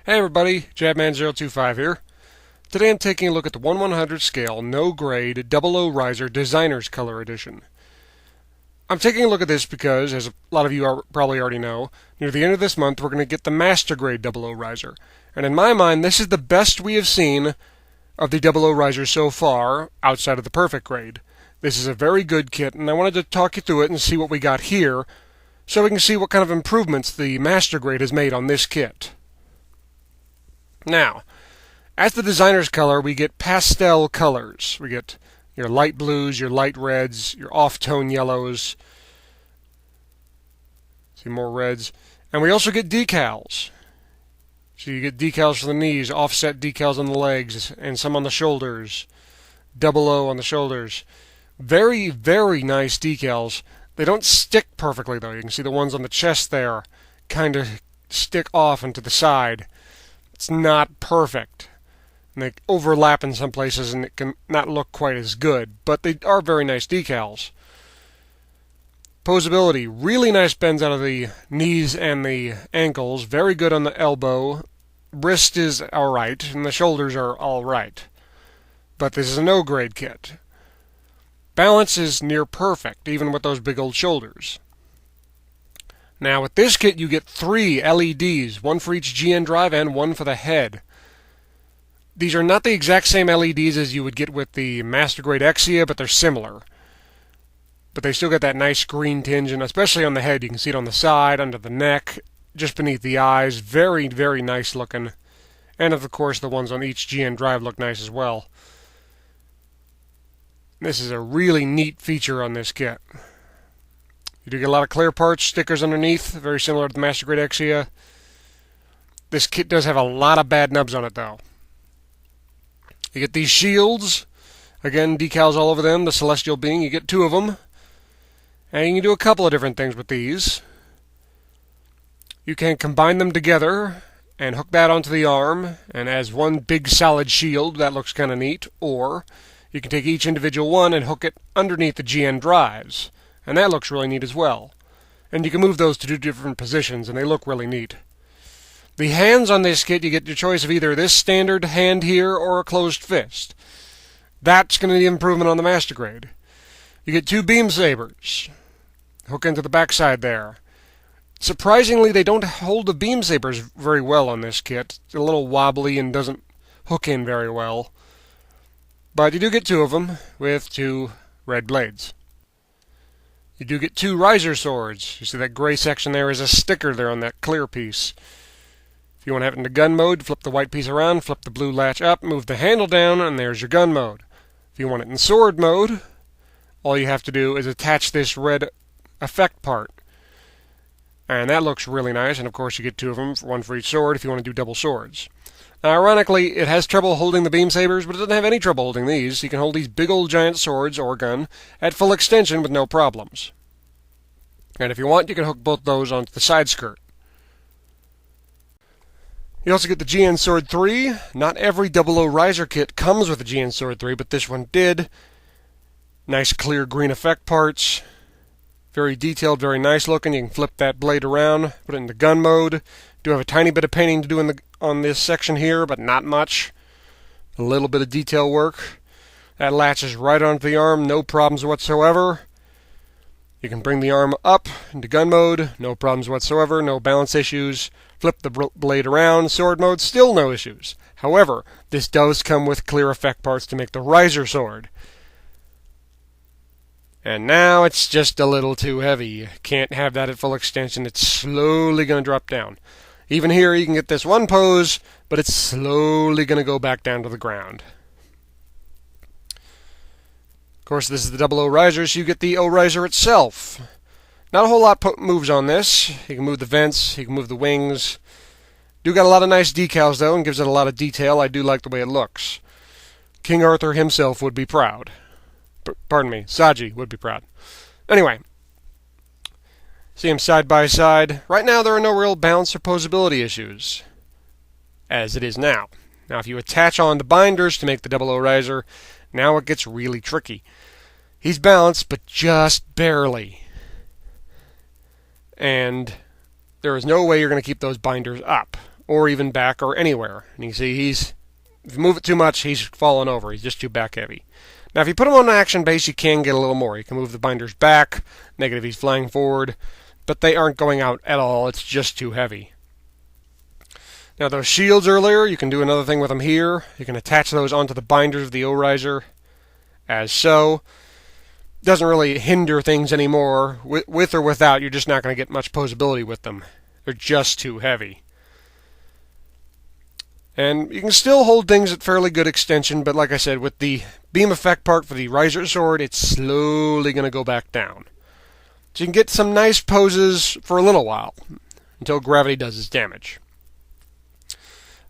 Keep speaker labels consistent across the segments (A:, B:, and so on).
A: Hey everybody, Jabman025 here. Today I'm taking a look at the 1/100 scale, no grade, 00 Raiser Desginer's Color Edition. I'm taking a look at this because, as a lot of you probably already know, near the end of this month we're going to get the Master Grade 00 Raiser. And in my mind, this is the best we have seen of the 00 Risers so far, outside of the Perfect Grade. This is a very good kit, and I wanted to talk you through it and see what we got here, so we can see what kind of improvements the Master Grade has made on this kit. Now, as the designer's color, we get pastel colors. We get your light blues, your light reds, your off-tone yellows. See more reds. And we also get decals. So you get decals for the knees, offset decals on the legs, and some on the shoulders. 00 on the shoulders. Very, very nice decals. They don't stick perfectly, though. You can see the ones on the chest there kind of stick off and to the side. It's not perfect. And they overlap in some places and it can not look quite as good, but they are very nice decals. Posability, really nice bends out of the knees and the ankles, very good on the elbow. Wrist is alright, and the shoulders are alright. But this is a no-grade kit. Balance is near perfect, even with those big old shoulders. Now, with this kit, you get 3 LEDs, one for each GN drive and one for the head. These are not the exact same LEDs as you would get with the Master Grade Exia, but they're similar. But they still get that nice green tinge, and especially on the head, you can see it on the side, under the neck, just beneath the eyes. Very, very nice looking. And of course, the ones on each GN drive look nice as well. This is a really neat feature on this kit. You do get a lot of clear parts, stickers underneath, very similar to the Master Grade Exia. This kit does have a lot of bad nubs on it, though. You get these shields. Again, decals all over them, the Celestial Being. You get 2 of them. And you can do a couple of different things with these. You can combine them together and hook that onto the arm, and as one big solid shield, that looks kind of neat. Or you can take each individual one and hook it underneath the GN drives. And that looks really neat as well. And you can move those to 2 different positions, and they look really neat. The hands on this kit, you get your choice of either this standard hand here or a closed fist. That's going to need improvement on the Master Grade. You get 2 beam sabers. Hook into the backside there. Surprisingly, they don't hold the beam sabers very well on this kit. It's a little wobbly and doesn't hook in very well. But you do get 2 of them with 2 red blades. You do get 2 riser swords. You see that gray section there is a sticker there on that clear piece. If you want to have it in the gun mode, flip the white piece around, flip the blue latch up, move the handle down, and there's your gun mode. If you want it in sword mode, all you have to do is attach this red effect part. And that looks really nice, and of course you get 2 of them, one for each sword if you want to do double swords. Now, ironically, it has trouble holding the beam sabers, but it doesn't have any trouble holding these. You can hold these big old giant swords or gun at full extension with no problems. And if you want, you can hook both those onto the side skirt. You also get the GN Sword 3. Not every 00 Riser kit comes with the GN Sword 3, but this one did. Nice clear green effect parts. Very detailed, very nice looking. You can flip that blade around, put it into gun mode. Do have a tiny bit of painting to do on this section here, but not much. A little bit of detail work. That latches right onto the arm, no problems whatsoever. You can bring the arm up into gun mode, no problems whatsoever, no balance issues. Flip the blade around, sword mode, still no issues. However, this does come with clear effect parts to make the riser sword. And now it's just a little too heavy. You can't have that at full extension. It's slowly going to drop down. Even here, you can get this one pose, but it's slowly going to go back down to the ground. Of course, this is the 00 Riser, so you get the O-Riser itself. Not a whole lot moves on this. You can move the vents, you can move the wings. Do got a lot of nice decals, though, and gives it a lot of detail. I do like the way it looks. King Arthur himself would be proud. Pardon me, Saji would be proud. Anyway, see them side by side. Right now, there are no real balance or posability issues, as it is now. Now, if you attach on the binders to make the 00 Riser, now it gets really tricky. He's balanced, but just barely. And there is no way you're going to keep those binders up. or even back or anywhere. And you see if you move it too much, he's falling over. He's just too back heavy. Now, if you put him on action base, you can get a little more. You can move the binders back. Negative, he's flying forward. But they aren't going out at all. It's just too heavy. Now, those shields earlier, you can do another thing with them here. You can attach those onto the binders of the O-riser, as so. Doesn't really hinder things anymore. With or without, you're just not going to get much posability with them. They're just too heavy. And you can still hold things at fairly good extension, but like I said, with the beam effect part for the Raiser sword, it's slowly going to go back down. So you can get some nice poses for a little while, until gravity does its damage.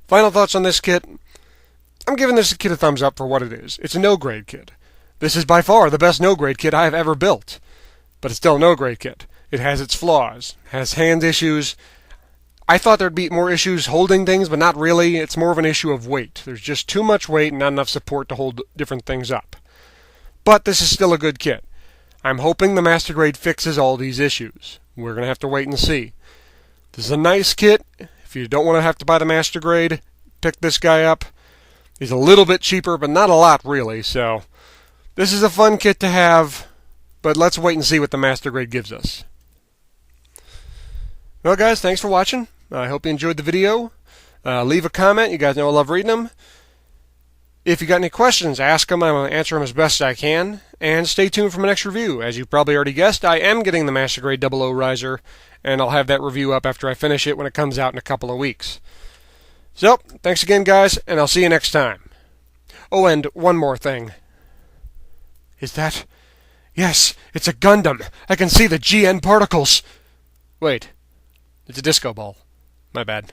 A: Final thoughts on this kit. I'm giving this kit a thumbs up for what it is. It's a no-grade kit. This is by far the best no-grade kit I have ever built. But it's still a no-grade kit. It has its flaws. It has hand issues. I thought there'd be more issues holding things, but not really. It's more of an issue of weight. There's just too much weight and not enough support to hold different things up. But this is still a good kit. I'm hoping the Master Grade fixes all these issues. We're going to have to wait and see. This is a nice kit. If you don't want to have to buy the Master Grade, pick this guy up. He's a little bit cheaper, but not a lot really, so this is a fun kit to have, but let's wait and see what the Master Grade gives us. Well, guys, thanks for watching. I hope you enjoyed the video. Leave a comment. You guys know I love reading them. If you got any questions, ask them. I'm going to answer them as best I can. And stay tuned for my next review. As you probably already guessed, I am getting the Master Grade 00 Raiser, and I'll have that review up after I finish it when it comes out in a couple of weeks. So, thanks again, guys, and I'll see you next time. Oh, and one more thing. Is that... Yes, it's a Gundam. I can see the GN particles. Wait. It's a disco ball. My bad.